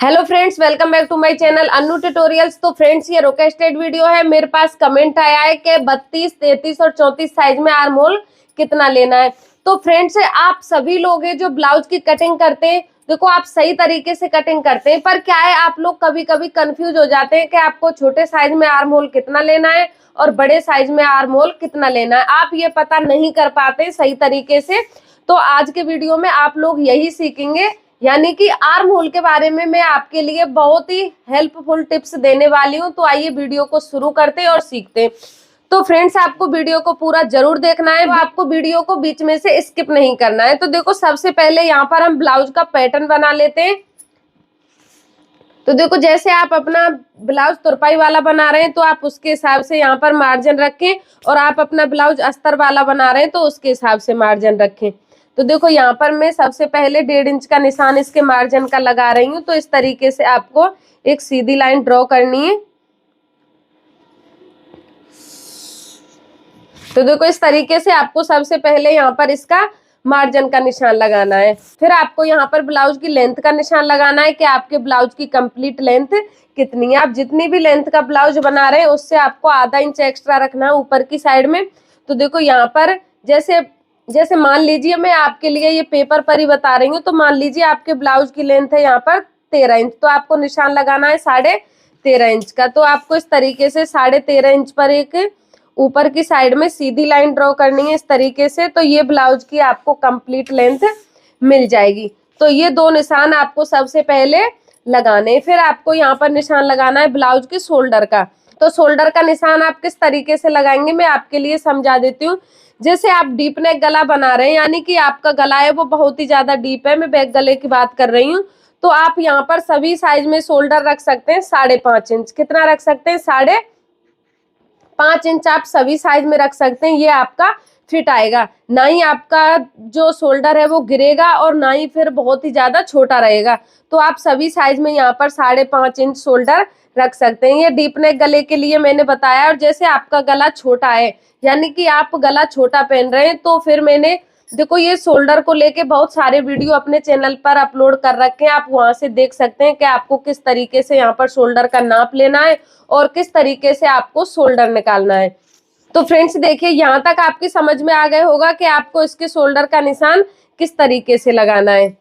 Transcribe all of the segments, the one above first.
Hello friends, welcome back to my channel Annu tutorials. तो friends, ये requested video है। मेरे पास कमेंट आया है कि 32, 33 और 34 साइज में आर्म होल कितना लेना है। तो फ्रेंड्स, आप सभी लोग हैं जो ब्लाउज की कटिंग करते हैं, देखो आप सही तरीके से कटिंग करते हैं, पर क्या है आप लोग कभी कभी कंफ्यूज हो जाते हैं कि आपको छोटे साइज में आर्म होल कितना लेना है और बड़े साइज में आर्म होल कितना लेना है। आप ये पता नहीं कर पाते सही तरीके से। तो आज के वीडियो में आप लोग यही सीखेंगे, यानी कि आर्म होल के बारे में मैं आपके लिए बहुत ही हेल्पफुल टिप्स देने वाली हूं। तो आइए वीडियो को शुरू करते हैं और सीखते हैं। तो फ्रेंड्स, आपको वीडियो को पूरा जरूर देखना है, आपको वीडियो को बीच में से स्किप नहीं करना है। तो देखो, सबसे पहले यहाँ पर हम ब्लाउज का पैटर्न बना लेते हैं। तो देखो, जैसे आप अपना ब्लाउज तुरपाई वाला बना रहे हैं तो आप उसके हिसाब से यहाँ पर मार्जिन रखें, और आप अपना ब्लाउज अस्तर वाला बना रहे हैं तो उसके हिसाब से मार्जिन रखें। तो देखो, यहाँ पर मैं सबसे पहले 1.5 इंच का निशान इसके मार्जिन का लगा रही हूँ। तो इस तरीके से आपको एक सीधी लाइन ड्रॉ करनी है। तो देखो, इस तरीके से आपको सबसे पहले यहाँ पर इसका मार्जिन का निशान लगाना है। फिर आपको यहाँ पर ब्लाउज की लेंथ का निशान लगाना है कि आपके ब्लाउज की कंप्लीट लेंथ कितनी है। आप जितनी भी लेंथ का ब्लाउज बना रहे हैं उससे आपको आधा इंच एक्स्ट्रा रखना है ऊपर की साइड में। तो देखो, यहाँ पर जैसे मान लीजिए मैं आपके लिए ये पेपर पर ही बता रही हूँ। तो मान लीजिए आपके ब्लाउज की लेंथ है यहाँ पर 13 इंच, तो आपको निशान लगाना है 13.5 इंच का। तो आपको इस तरीके से 13.5 इंच पर एक ऊपर की साइड में सीधी लाइन ड्रॉ करनी है इस तरीके से। तो ये ब्लाउज की आपको कंप्लीट लेंथ मिल जाएगी। तो ये दो निशान आपको सबसे पहले लगाने। फिर आपको यहाँ पर निशान लगाना है ब्लाउज के शोल्डर का। तो शोल्डर का निशान आप किस तरीके से लगाएंगे मैं आपके लिए समझा देती हूँ। जैसे आप डीप नेक गला बना रहे हैं, यानी कि आपका गला है वो बहुत ही ज्यादा डीप है, मैं बैक गले की बात कर रही हूँ। तो आप यहाँ पर सभी साइज में शोल्डर रख सकते हैं 5.5 इंच। कितना रख सकते हैं? 5.5 इंच आप सभी साइज में रख सकते हैं। ये आपका फिट आएगा, ना ही आपका जो शोल्डर है वो गिरेगा और ना ही फिर बहुत ही ज्यादा छोटा रहेगा। तो आप सभी साइज में यहाँ पर 5.5 इंच शोल्डर रख सकते हैं। ये डीप नेक गले के लिए मैंने बताया। और जैसे आपका गला छोटा है, यानी कि आप गला छोटा पहन रहे हैं, तो फिर मैंने देखो ये शोल्डर को लेके बहुत सारे वीडियो अपने चैनल पर अपलोड कर रखे हैं। आप वहां से देख सकते हैं कि आपको किस तरीके से यहाँ पर शोल्डर का नाप लेना है और किस तरीके से आपको शोल्डर निकालना है। तो फ्रेंड्स देखिए, यहाँ तक आपकी समझ में आ गए होगा कि आपको इसके शोल्डर का निशान किस तरीके से लगाना है।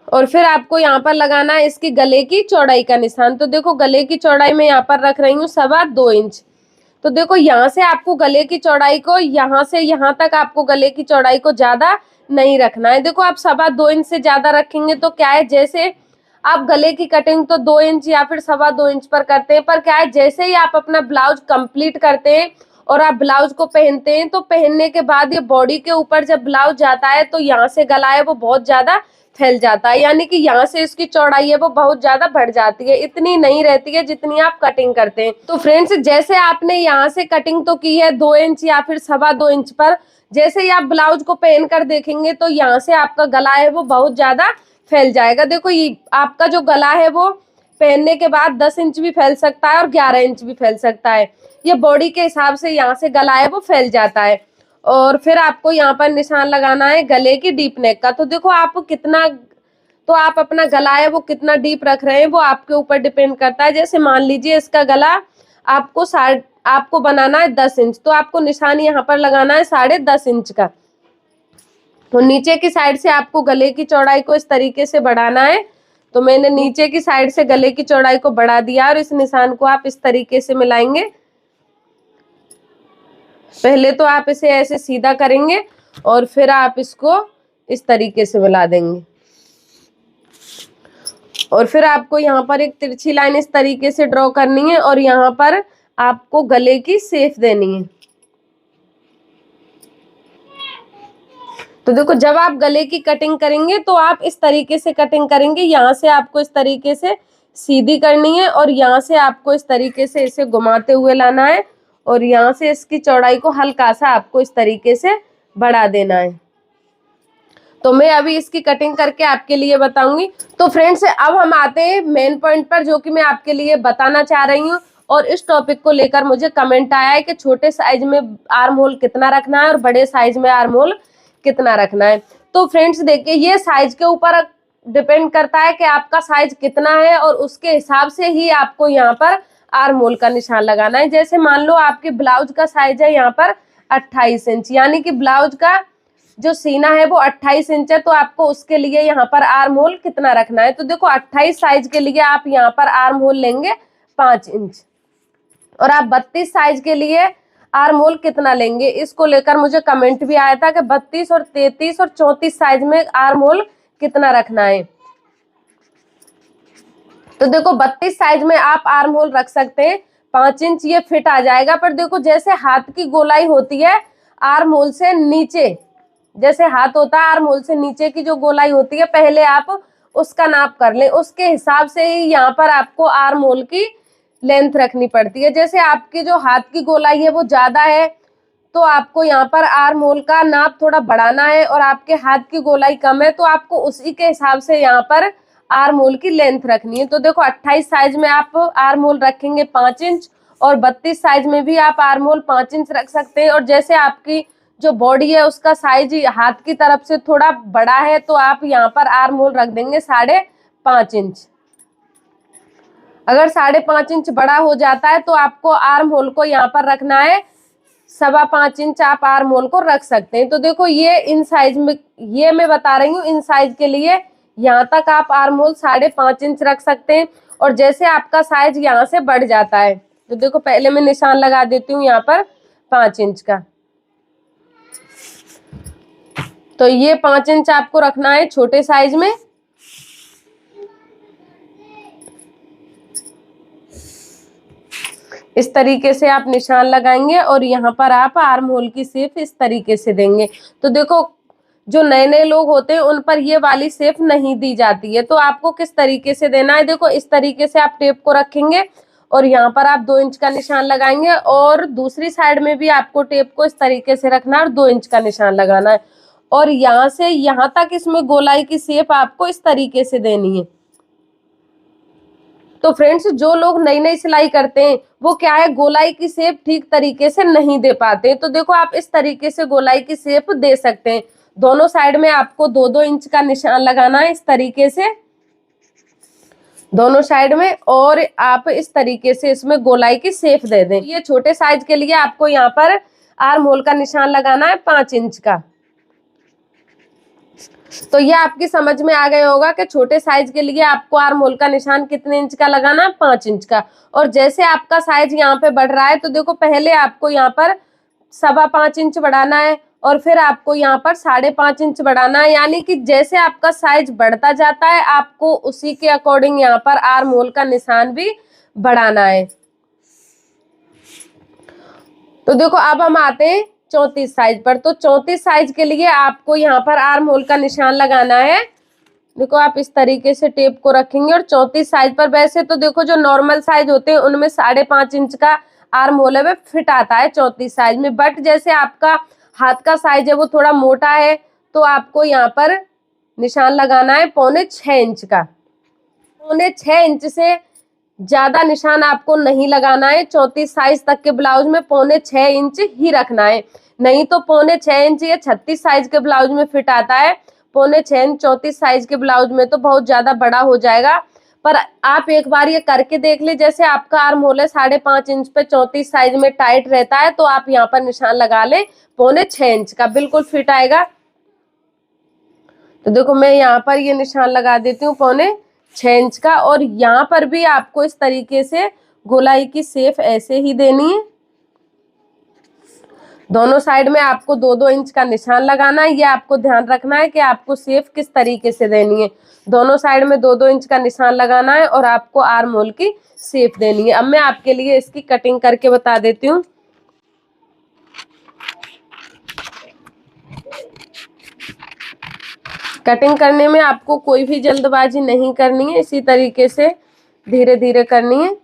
और फिर आपको यहाँ पर लगाना है इसकी गले की चौड़ाई का निशान। तो देखो, गले की चौड़ाई मैं यहाँ पर रख रही हूँ 2.25 इंच। तो देखो, यहाँ से आपको गले की चौड़ाई को यहाँ से यहाँ तक आपको गले की चौड़ाई को ज्यादा नहीं रखना है। देखो, आप 2.25 इंच से ज्यादा रखेंगे तो क्या है, जैसे आप गले की कटिंग तो 2 इंच या फिर 2.25 इंच पर करते हैं, पर क्या है जैसे ही आप अपना ब्लाउज कंप्लीट करते हैं और आप ब्लाउज को पहनते हैं, तो पहनने के बाद ये बॉडी के ऊपर जब ब्लाउज जाता है तो यहाँ से गला है वो बहुत ज्यादा फैल जाता है, यानी कि यहाँ से इसकी चौड़ाई है वो बहुत ज्यादा बढ़ जाती है। इतनी नहीं रहती है जितनी आप कटिंग करते हैं। तो फ्रेंड्स, जैसे आपने यहाँ से कटिंग तो की है 2 इंच या फिर 2.25 इंच पर, जैसे ही आप ब्लाउज को पहन कर देखेंगे तो यहाँ से आपका गला है वो बहुत ज्यादा फैल जाएगा। देखो, ये आपका जो गला है वो पहनने के बाद 10 इंच भी फैल सकता है और 11 इंच भी फैल सकता है। ये बॉडी के हिसाब से यहाँ से गला है वो फैल जाता है। और फिर आपको यहाँ पर निशान लगाना है गले की डीप नेक का। तो देखो, आप अपना गला है वो कितना डीप रख रहे हैं वो आपके ऊपर डिपेंड करता है। जैसे मान लीजिए इसका गला आपको बनाना है 10 इंच, तो आपको निशान यहाँ पर लगाना है 10.5 इंच का। तो नीचे की साइड से आपको गले की चौड़ाई को इस तरीके से बढ़ाना है। तो मैंने नीचे की साइड से गले की चौड़ाई को बढ़ा दिया और इस निशान को आप इस तरीके से मिलाएंगे। पहले तो आप इसे ऐसे सीधा करेंगे और फिर आप इसको इस तरीके से मिला देंगे। और फिर आपको यहाँ पर एक तिरछी लाइन इस तरीके से ड्रॉ करनी है और यहाँ पर आपको गले की शेप देनी है। तो देखो, जब आप गले की कटिंग करेंगे तो आप इस तरीके से कटिंग करेंगे। यहाँ से आपको इस तरीके से सीधी करनी है और यहाँ से आपको इस तरीके से इसे घुमाते हुए लाना है और यहाँ से इसकी चौड़ाई को हल्का सा आपको इस तरीके से बढ़ा देना है। तो मैं अभी इसकी कटिंग करके आपके लिए बताऊंगी। तो फ्रेंड्स, अब हम आते हैं मेन पॉइंट पर जो कि मैं आपके लिए बताना चाह रही हूँ। और इस टॉपिक को लेकर मुझे कमेंट आया है कि छोटे साइज में आर्म होल कितना रखना है और बड़े साइज में आर्म होल कितना रखना है। तो फ्रेंड्स देखिए, ये साइज के ऊपर डिपेंड करता है कि आपका साइज कितना है और उसके हिसाब से ही आपको यहाँ पर आर्म होल का निशान लगाना है। जैसे मान लो आपके ब्लाउज का साइज है यहाँ पर 28 इंच, यानी कि ब्लाउज का जो सीना है वो 28 इंच है, तो आपको उसके लिए यहाँ पर आर्म होल कितना रखना है। तो देखो 28 साइज के लिए आप यहाँ पर आर्म होल लेंगे 5 इंच, और आप 32 साइज के लिए आर्म होल कितना लेंगे, इसको लेकर मुझे कमेंट भी आया था कि 32 और 33 और 34 साइज में आर्म होल कितना रखना है। तो देखो 32 साइज में आप आर्म होल रख सकते हैं, 5 इंच ये फिट आ जाएगा। पर देखो जैसे हाथ की गोलाई होती है आर्म होल से नीचे, जैसे हाथ होता है आर्म होल से नीचे की जो गोलाई होती है, पहले आप उसका नाप कर लें, उसके हिसाब से ही यहाँ पर आपको आर्म होल की लेंथ रखनी पड़ती है। जैसे आपकी जो हाथ की गोलाई है वो ज्यादा है तो आपको यहाँ पर आर्म होल का नाप थोड़ा बढ़ाना है, और आपके हाथ की गोलाई कम है तो आपको उसी के हिसाब से यहाँ पर आर्म होल की लेंथ रखनी है। तो देखो 28 साइज में आप आर्म होल रखेंगे 5 इंच, और 32 साइज में भी आप आर्म होल 5 इंच रख सकते हैं। और जैसे आपकी जो बॉडी है उसका साइज हाथ की तरफ से थोड़ा बड़ा है तो आप यहाँ पर आर्म होल रख देंगे 5.5 इंच। अगर 5.5 इंच बड़ा हो जाता है तो आपको आर्म होल को यहाँ पर रखना है 5.25 इंच, आप आर्म होल को रख सकते हैं। तो देखो ये इन साइज में, ये मैं बता रही हूँ इन साइज के लिए यहाँ तक आप आर्म होल 5.5 इंच रख सकते हैं। और जैसे आपका साइज यहाँ से बढ़ जाता है तो देखो पहले मैं निशान लगा देती हूँ यहाँ पर 5 इंच का। तो ये 5 इंच आपको रखना है छोटे साइज में। इस तरीके से आप निशान लगाएंगे और यहाँ पर आप आर्म होल की शेप इस तरीके से देंगे। तो देखो जो नए नए लोग होते हैं उन पर ये वाली शेप नहीं दी जाती है, तो आपको किस तरीके से देना है, देखो इस तरीके से आप टेप को रखेंगे और यहाँ पर आप 2 इंच का निशान लगाएंगे, और दूसरी साइड में भी आपको टेप को इस तरीके से रखना है और 2 इंच का निशान लगाना है, और यहाँ से यहाँ तक इसमें गोलाई की शेप आपको इस तरीके से देनी है। तो फ्रेंड्स जो लोग नई नई सिलाई करते हैं वो क्या है, गोलाई की शेप ठीक तरीके से नहीं दे पाते, तो देखो आप इस तरीके से गोलाई की शेप दे सकते हैं। दोनों साइड में आपको 2-2 इंच का निशान लगाना है इस तरीके से दोनों साइड में, और आप इस तरीके से इसमें गोलाई की शेप दे दें। ये छोटे साइज के लिए आपको यहाँ पर आर्म होल का निशान लगाना है 5 इंच का। तो ये आपकी समझ में आ गया होगा कि छोटे साइज के लिए आपको आर्म होल का निशान कितने इंच का लगाना है, 5 इंच का। और जैसे आपका साइज यहाँ पे बढ़ रहा है तो देखो पहले आपको यहाँ पर 5.25 इंच बढ़ाना है और फिर आपको यहाँ पर 5.5 इंच बढ़ाना है, यानी कि जैसे आपका साइज बढ़ता जाता है आपको उसी के अकॉर्डिंग यहाँ पर आर्म होल का निशान भी बढ़ाना है। तो देखो अब हम आते हैं 34 साइज पर। तो 34 साइज के लिए आपको यहाँ पर आर्म होल का निशान लगाना है। देखो आप इस तरीके से टेप को रखेंगे और 34 साइज पर, वैसे तो देखो जो नॉर्मल साइज होते हैं उनमें 5.5 इंच का आर्म होल है वह फिट आता है 34 साइज में, बट जैसे आपका हाथ का साइज है वो थोड़ा मोटा है तो आपको यहाँ पर निशान लगाना है 5.25 इंच का। 5.25 इंच से ज्यादा निशान आपको नहीं लगाना है। 34 साइज तक के ब्लाउज में 5.25 इंच ही रखना है, नहीं तो 5.25 इंच ये 36 साइज के ब्लाउज में फिट आता है। 5.25 इंच 34 साइज के ब्लाउज में तो बहुत ज्यादा बड़ा हो जाएगा। पर आप एक बार ये करके देख ले, जैसे आपका आर्म होल है 5.5 इंच पे 34 साइज में टाइट रहता है तो आप यहाँ पर निशान लगा ले 5.25 इंच का, बिल्कुल फिट आएगा। तो देखो मैं यहाँ पर ये निशान लगा देती हूँ 5.25 इंच का, और यहाँ पर भी आपको इस तरीके से गोलाई की शेप ऐसे ही देनी है। दोनों साइड में आपको 2-2 इंच का निशान लगाना है। ये आपको ध्यान रखना है कि आपको शेप किस तरीके से देनी है। दोनों साइड में 2-2 इंच का निशान लगाना है और आपको आर्म होल की शेप देनी है। अब मैं आपके लिए इसकी कटिंग करके बता देती हूँ। कटिंग करने में आपको कोई भी जल्दबाजी नहीं करनी है, इसी तरीके से धीरे धीरे करनी है।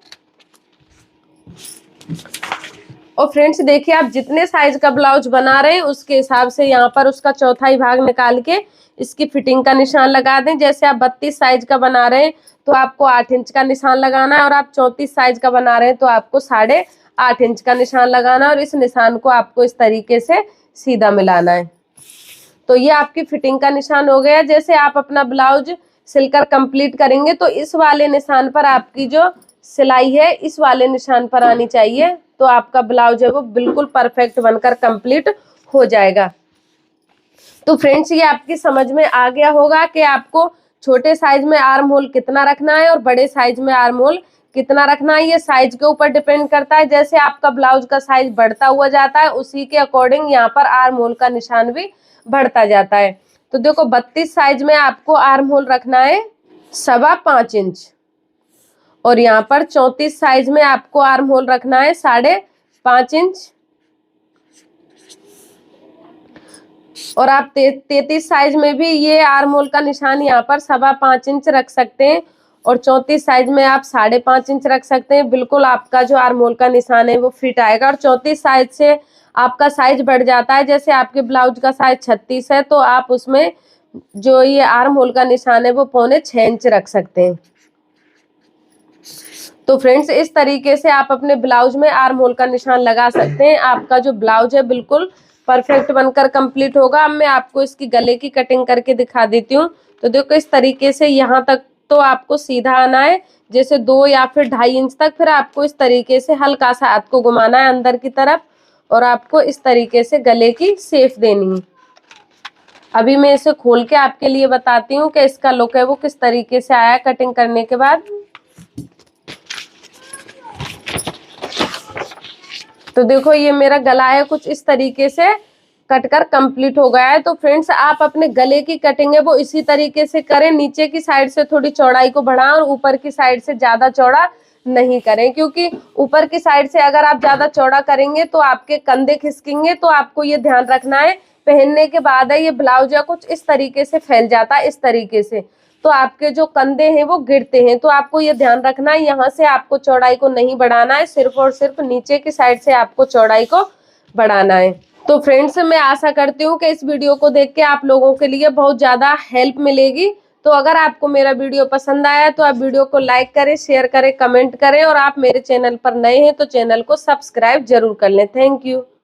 और फ्रेंड्स देखिए आप जितने साइज का ब्लाउज बना रहे हैं उसके हिसाब से यहाँ पर उसका चौथाई भाग निकाल के इसकी फिटिंग का निशान लगा दें। जैसे आप 32 साइज का बना रहे हैं तो आपको 8 इंच का निशान लगाना है, और आप 34 साइज का बना रहे हैं तो आपको 8.5 इंच का निशान लगाना है, और इस निशान को आपको इस तरीके से सीधा मिलाना है। तो ये आपकी फिटिंग का निशान हो गया। जैसे आप अपना ब्लाउज सिलकर कंप्लीट करेंगे तो इस वाले निशान पर आपकी जो सिलाई है इस वाले निशान पर आनी चाहिए, तो आपका ब्लाउज है वो बिल्कुल परफेक्ट बनकर कंप्लीट हो जाएगा। तो फ्रेंड्स ये आपकी समझ में आ गया होगा कि आपको छोटे साइज में आर्म होल कितना रखना है और बड़े साइज में आर्म होल कितना रखना है। ये साइज के ऊपर डिपेंड करता है, जैसे आपका ब्लाउज का साइज बढ़ता हुआ जाता है उसी के अकॉर्डिंग यहाँ पर आर्म होल का निशान भी बढ़ता जाता है। तो देखो 32 साइज में आपको आर्म होल रखना है 5.25 इंच और यहाँ पर 34 साइज में आपको आर्म होल रखना है 5.5 इंच और आप 33 साइज में भी ये आर्म होल का निशान यहाँ पर 5.25 इंच रख सकते हैं और 34 साइज में आप 5.5 इंच रख सकते हैं। बिल्कुल आपका जो आर्म होल का निशान है वो फिट आएगा। और 34 साइज से आपका साइज बढ़ जाता है, जैसे आपके ब्लाउज का साइज 36 है तो आप उसमें जो ये आर्म होल का निशान है वो 5.25 इंच रख सकते हैं। तो फ्रेंड्स इस तरीके से आप अपने ब्लाउज में आर्म होल का निशान लगा सकते हैं। आपका जो ब्लाउज है बिल्कुल परफेक्ट बनकर कंप्लीट होगा। अब मैं आपको इसकी गले की कटिंग करके दिखा देती हूँ। तो देखो इस तरीके से यहाँ तक तो आपको सीधा आना है, जैसे 2 या फिर 2.5 इंच तक। फिर आपको इस तरीके से हल्का सा हाथ को घुमाना है अंदर की तरफ और आपको इस तरीके से गले की शेप देनी है। अभी मैं इसे खोल के आपके लिए बताती हूँ कि इसका लुक है वो किस तरीके से आया कटिंग करने के बाद। तो देखो ये मेरा गला है कुछ इस तरीके से कटकर कंप्लीट हो गया है। तो फ्रेंड्स आप अपने गले की कटिंग है वो इसी तरीके से करें, नीचे की साइड से थोड़ी चौड़ाई को बढ़ाएं और ऊपर की साइड से ज्यादा चौड़ा नहीं करें, क्योंकि ऊपर की साइड से अगर आप ज्यादा चौड़ा करेंगे तो आपके कंधे खिसकेंगे। तो आपको ये ध्यान रखना है, पहनने के बाद है ये ब्लाउज या कुछ इस तरीके से फैल जाता है, इस तरीके से तो आपके जो कंधे हैं वो गिरते हैं। तो आपको ये ध्यान रखना है, यहाँ से आपको चौड़ाई को नहीं बढ़ाना है, सिर्फ और सिर्फ नीचे की साइड से आपको चौड़ाई को बढ़ाना है। तो फ्रेंड्स मैं आशा करती हूँ कि इस वीडियो को देख के आप लोगों के लिए बहुत ज़्यादा हेल्प मिलेगी। तो अगर आपको मेरा वीडियो पसंद आया तो आप वीडियो को लाइक करें, शेयर करें, कमेंट करें और आप मेरे चैनल पर नए हैं तो चैनल को सब्सक्राइब जरूर कर लें। Thank you.